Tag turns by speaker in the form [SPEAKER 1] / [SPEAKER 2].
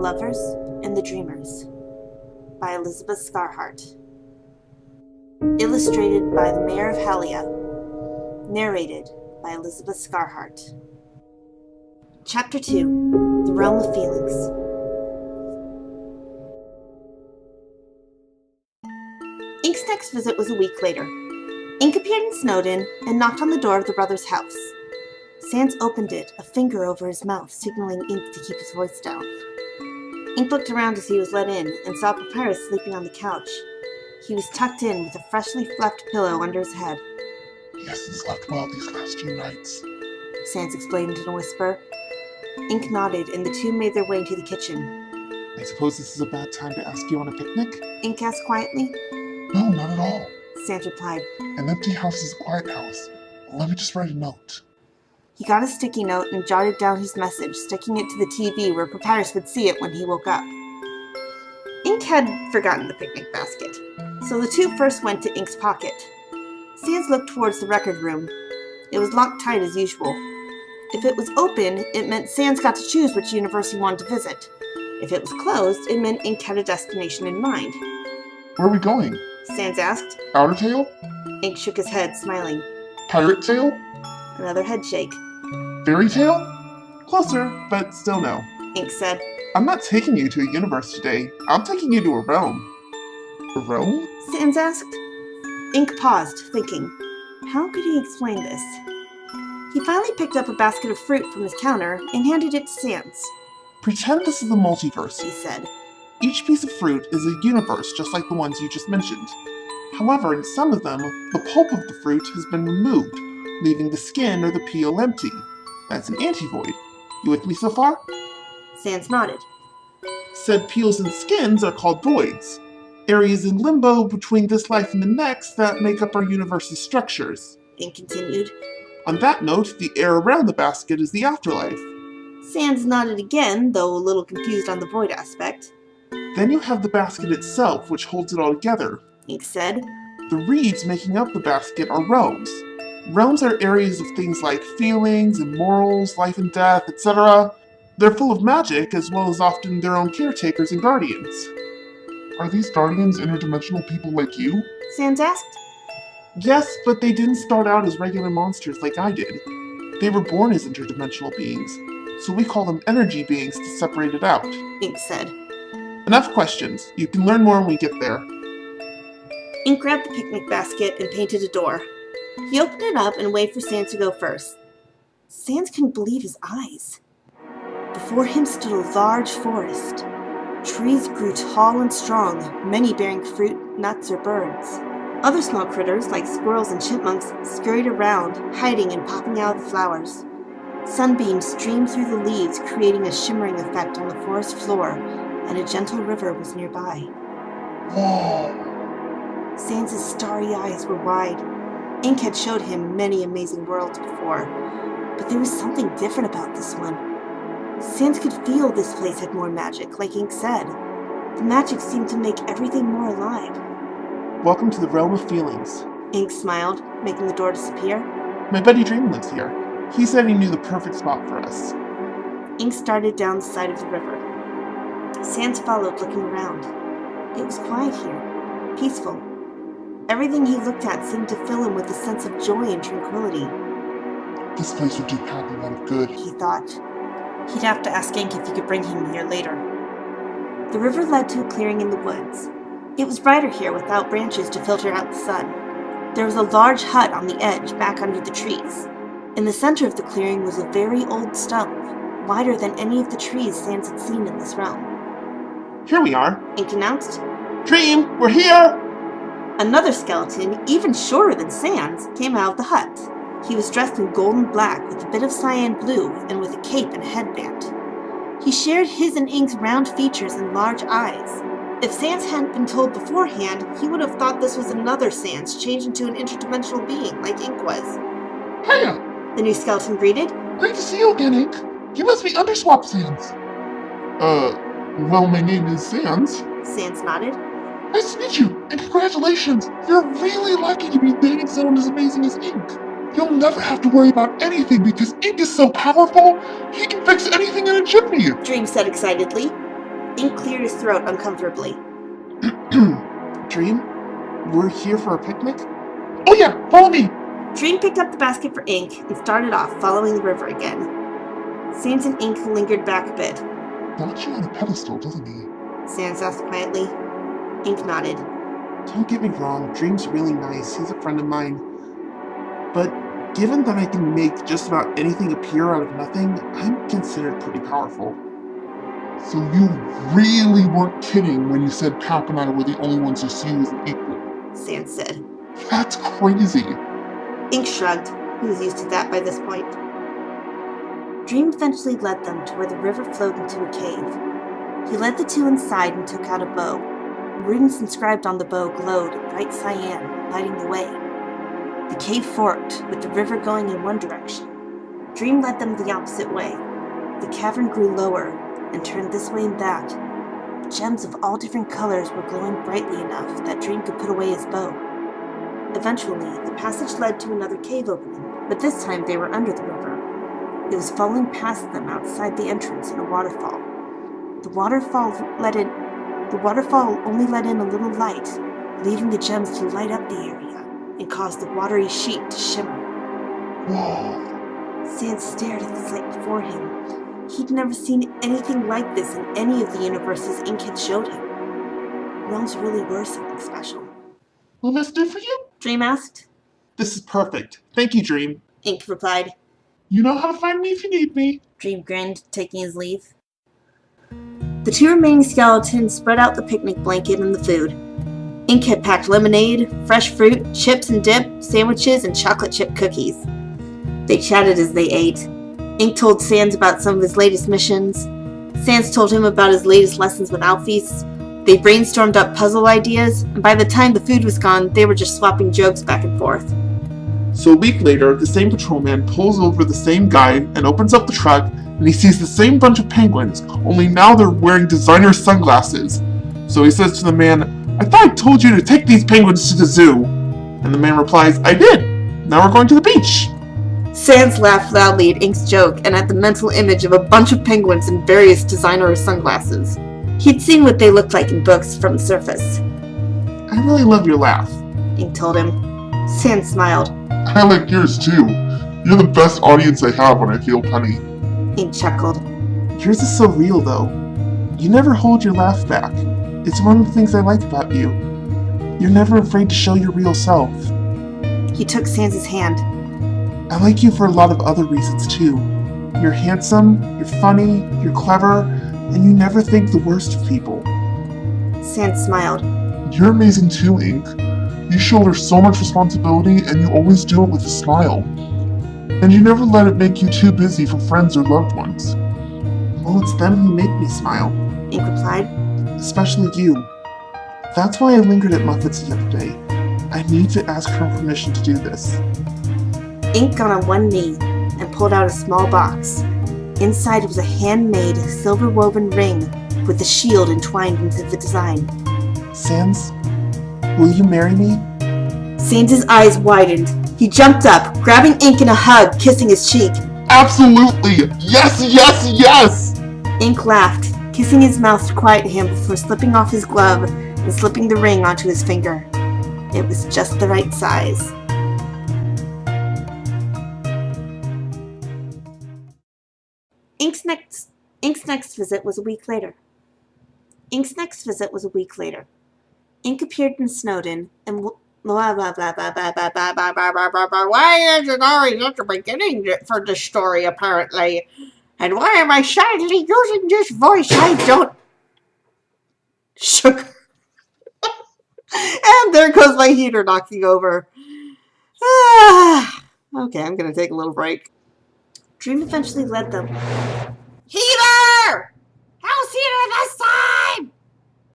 [SPEAKER 1] Lovers and the Dreamers by Elizabeth Scarhart. Illustrated by the Mayor of Halia. Narrated by Elizabeth Scarhart. Chapter 2. The Realm of Feelings. Ink's next visit was a week later. Ink appeared in Snowdon and knocked on the door of the brothers' house. Sans opened it, a finger over his mouth, signaling Ink to keep his voice down. Ink looked around as he was let in and saw Papyrus sleeping on the couch. He was tucked in with a freshly fluffed pillow under his head.
[SPEAKER 2] He hasn't slept well these last few nights,
[SPEAKER 1] Sans explained in a whisper. Ink nodded, and the two made their way into the kitchen.
[SPEAKER 2] I suppose this is a bad time to ask you on a picnic?
[SPEAKER 1] Ink asked quietly.
[SPEAKER 2] No, not at all.
[SPEAKER 1] Sans replied.
[SPEAKER 2] An empty house is a quiet house. Let me just write a note.
[SPEAKER 1] He got a sticky note and jotted down his message, sticking it to the TV where Papyrus would see it when he woke up. Ink had forgotten the picnic basket, so the two first went to Ink's pocket. Sans looked towards the record room. It was locked tight as usual. If it was open, it meant Sans got to choose which universe he wanted to visit. If it was closed, it meant Ink had a destination in mind.
[SPEAKER 2] Where are we going?
[SPEAKER 1] Sans asked.
[SPEAKER 2] Undertale?
[SPEAKER 1] Ink shook his head, smiling.
[SPEAKER 2] Pirate Tale?
[SPEAKER 1] Another head shake.
[SPEAKER 2] Fairy Tale? Closer, but still no.
[SPEAKER 1] Ink said.
[SPEAKER 2] I'm not taking you to a universe today. I'm taking you to a realm. A realm?
[SPEAKER 1] Sans asked. Ink paused, thinking. How could he explain this? He finally picked up a basket of fruit from his counter and handed it to Sans.
[SPEAKER 2] Pretend this is the multiverse,
[SPEAKER 1] He said.
[SPEAKER 2] Each piece of fruit is a universe just like the ones you just mentioned. However, in some of them, the pulp of the fruit has been removed, leaving the skin or the peel empty. That's an antivoid. You with me so far?
[SPEAKER 1] Sans nodded.
[SPEAKER 2] Said peels and skins are called voids, areas in limbo between this life and the next that make up our universe's structures.
[SPEAKER 1] Ink continued.
[SPEAKER 2] On that note, the air around the basket is the afterlife.
[SPEAKER 1] Sans nodded again, though a little confused on the void aspect.
[SPEAKER 2] Then you have the basket itself, which holds it all together.
[SPEAKER 1] Ink said.
[SPEAKER 2] The reeds making up the basket are realms. Realms are areas of things like feelings and morals, life and death, etc. They're full of magic, as well as often their own caretakers and guardians. Are these guardians interdimensional people like you?
[SPEAKER 1] Sans asked.
[SPEAKER 2] Yes, but they didn't start out as regular monsters like I did. They were born as interdimensional beings, so we call them energy beings to separate it out.
[SPEAKER 1] Ink said.
[SPEAKER 2] Enough questions. You can learn more when we get there.
[SPEAKER 1] Ink grabbed the picnic basket and painted a door. He opened it up and waited for Sans to go first. Sans couldn't believe his eyes. Before him stood a large forest. Trees grew tall and strong, many bearing fruit, nuts, or birds. Other small critters, like squirrels and chipmunks, scurried around, hiding and popping out of the flowers. Sunbeams streamed through the leaves, creating a shimmering effect on the forest floor, and a gentle river was nearby.
[SPEAKER 2] Whoa!
[SPEAKER 1] Sans' starry eyes were wide. Ink had showed him many amazing worlds before, but there was something different about this one. Sans could feel this place had more magic, like Ink said. The magic seemed to make everything more alive.
[SPEAKER 2] Welcome to the realm of feelings.
[SPEAKER 1] Ink smiled, making the door disappear.
[SPEAKER 2] My buddy Dream lives here. He said he knew the perfect spot for us.
[SPEAKER 1] Ink started down the side of the river. Sans followed, looking around. It was quiet here, peaceful. Everything he looked at seemed to fill him with a sense of joy and tranquility.
[SPEAKER 2] This place would do Pappy a lot of good,
[SPEAKER 1] He thought. He'd have to ask Ink if he could bring him here later. The river led to a clearing in the woods. It was brighter here without branches to filter out the sun. There was a large hut on the edge, back under the trees. In the center of the clearing was a very old stump, wider than any of the trees Sans had seen in this realm.
[SPEAKER 2] Here we are.
[SPEAKER 1] Ink announced.
[SPEAKER 2] Dream, we're here!
[SPEAKER 1] Another skeleton, even shorter than Sans, came out of the hut. He was dressed in golden black with a bit of cyan blue and with a cape and headband. He shared his and Ink's round features and large eyes. If Sans hadn't been told beforehand, he would have thought this was another Sans changed into an interdimensional being like Ink was.
[SPEAKER 2] Hiya!
[SPEAKER 1] The new skeleton greeted.
[SPEAKER 2] Great to see you again, Ink. You must be Underswap Sans. Well, my name is Sans.
[SPEAKER 1] Sans nodded.
[SPEAKER 2] Nice to meet you, and congratulations! You're really lucky to be dating someone as amazing as Ink. You'll never have to worry about anything because Ink is so powerful, he can fix anything in a jiffy.
[SPEAKER 1] Dream said excitedly. Ink cleared his throat uncomfortably.
[SPEAKER 2] Dream, we're here for a picnic? Oh yeah, follow me!
[SPEAKER 1] Dream picked up the basket for Ink and started off, following the river again. Sans and Ink lingered back a bit.
[SPEAKER 2] Got you on a pedestal, doesn't he?
[SPEAKER 1] Sans asked quietly. Ink nodded.
[SPEAKER 2] Don't get me wrong, Dream's really nice. He's a friend of mine. But given that I can make just about anything appear out of nothing, I'm considered pretty powerful. So you really weren't kidding when you said Pap and I were the only ones who see you as an equal?
[SPEAKER 1] Sans said.
[SPEAKER 2] That's crazy.
[SPEAKER 1] Ink shrugged. He was used to that by this point. Dream eventually led them to where the river flowed into a cave. He led the two inside and took out a bow. Runes inscribed on the bow glowed a bright cyan, lighting the way. The cave forked, with the river going in one direction. Dream led them the opposite way. The cavern grew lower and turned this way and that. Gems of all different colors were glowing brightly enough that Dream could put away his bow. Eventually, the passage led to another cave opening, but this time they were under the river. It was falling past them outside the entrance in a waterfall. The waterfall only let in a little light, leaving the gems to light up the area and cause the watery sheet to shimmer.
[SPEAKER 2] Whoa.
[SPEAKER 1] Sans stared at the sight before him. He'd never seen anything like this in any of the universes Ink had showed him. Realms really were something special.
[SPEAKER 2] Will this do for you?
[SPEAKER 1] Dream asked.
[SPEAKER 2] This is perfect. Thank you, Dream.
[SPEAKER 1] Ink replied.
[SPEAKER 2] You know how to find me if you need me.
[SPEAKER 1] Dream grinned, taking his leave. The two remaining skeletons spread out the picnic blanket and the food. Ink had packed lemonade, fresh fruit, chips and dip, sandwiches, and chocolate chip cookies. They chatted as they ate. Ink told Sans about some of his latest missions. Sans told him about his latest lessons with Alphys. They brainstormed up puzzle ideas, and by the time the food was gone, they were just swapping jokes back and forth.
[SPEAKER 2] So a week later, the same patrolman pulls over the same guy and opens up the truck, and he sees the same bunch of penguins, only now they're wearing designer sunglasses. So he says to the man, I thought I told you to take these penguins to the zoo. And the man replies, I did. Now we're going to the beach.
[SPEAKER 1] Sans laughed loudly at Ink's joke and at the mental image of a bunch of penguins in various designer sunglasses. He'd seen what they looked like in books from the surface.
[SPEAKER 2] I really love your laugh,
[SPEAKER 1] Ink told him. Sans smiled.
[SPEAKER 2] I like yours too. You're the best audience I have when I feel funny.
[SPEAKER 1] Ink chuckled.
[SPEAKER 2] Yours is so real though. You never hold your laugh back. It's one of the things I like about you. You're never afraid to show your real self.
[SPEAKER 1] He took Sans's hand.
[SPEAKER 2] I like you for a lot of other reasons too. You're handsome, you're funny, you're clever, and you never think the worst of people.
[SPEAKER 1] Sans smiled.
[SPEAKER 2] You're amazing too, Ink. You shoulder so much responsibility and you always do it with a smile. And you never let it make you too busy for friends or loved ones. Well, it's them who make me smile.
[SPEAKER 1] Ink replied.
[SPEAKER 2] Especially you. That's why I lingered at Muffet's the other day. I need to ask her permission to do this.
[SPEAKER 1] Ink got on one knee and pulled out a small box. Inside was a handmade silver-woven ring with a shield entwined into the design.
[SPEAKER 2] Sans, will you marry me?
[SPEAKER 1] Sans's eyes widened. He jumped up, grabbing Ink in a hug, kissing his cheek.
[SPEAKER 2] Absolutely! Yes, yes, yes!
[SPEAKER 1] Ink laughed, kissing his mouth to quiet him before slipping off his glove and slipping the ring onto his finger. It was just the right size. Ink's next visit was a week later. Ink appeared in Snowdon and blah blah blah blah blah blah blah blah blah blah blah blah. Why is it always at the beginning for the story, apparently? And why am I sadly using this voice? I don't. Sugar. And there goes my heater knocking over. Okay, I'm gonna take a little break. Dream eventually led them. Heater! House heater this